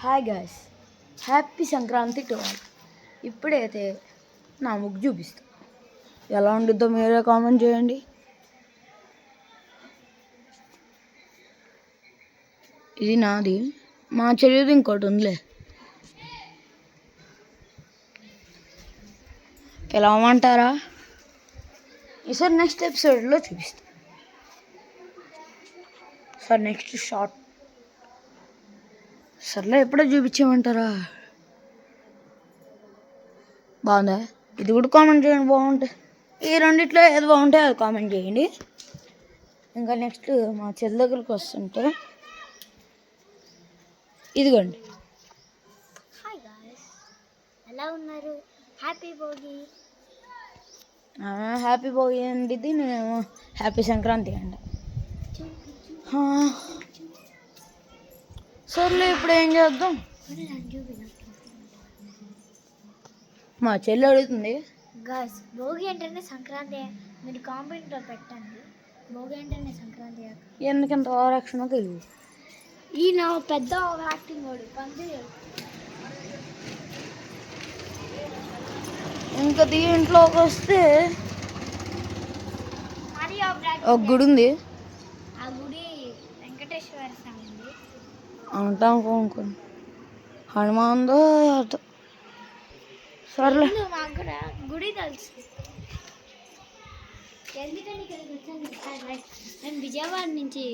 Hi guys, happy Sankranti to all. ఇప్పుడైతే నా ముగ్గు చూపిస్తా, ఎలా ఉండిద్దో మీరే కామెంట్ చేయండి. ఇది నాది, మా చెల్లిది ఇంకోటి ఉందిలే. ఎలా అమ్మంటారా? ఈసారి నెక్స్ట్ ఎపిసోడ్లో చూపిస్తా. సార్ నెక్స్ట్ షార్ట్ సర్లే ఎప్పుడో చూపించేయమంటారా? బాగుందా? ఇది కూడా కామెంట్ చేయండి. బాగుంటే ఈ రెండిట్లో ఏది బాగుంటే అది కామెంట్ చేయండి. ఇంకా నెక్స్ట్ మా చెల్లి దగ్గరికి వస్తుంటే ఇదిగోండి. హాయ్ గాయ్స్, ఎలా ఉన్నారు? హ్యాపీ భోగి. హ్యాపీ భోగి అండి. ఇది నేనేమో హ్యాపీ సంక్రాంతి అంట. సర్లే ఇప్పుడు ఏం చేద్దాం? మా చెల్లి అడుగుతుంది. గాయ్స్, భోగి అంటేనే సంక్రాంతి. మీరు కామెంట్లో పెట్టండి, భోగి అంటేనే సంక్రాంతి. ఎందుకంత ఓవరాక్షన్ తెలియదు. ఈయన పెద్ద యాక్టింగ్ వాడు పంది. ఇంకా దీంట్లోకి వస్తే ఒక గుడి ఉంది. ఆ గుడి వెంకటేశ్వర స్వామి ఉంది. అంటాం అనుకోండి, హనుమాన్దో సర్లే. మాకు కూడా గుడి తెలుసు. ఎందుకని ఇక్కడికి వచ్చాను? నేను విజయవాడ నుంచి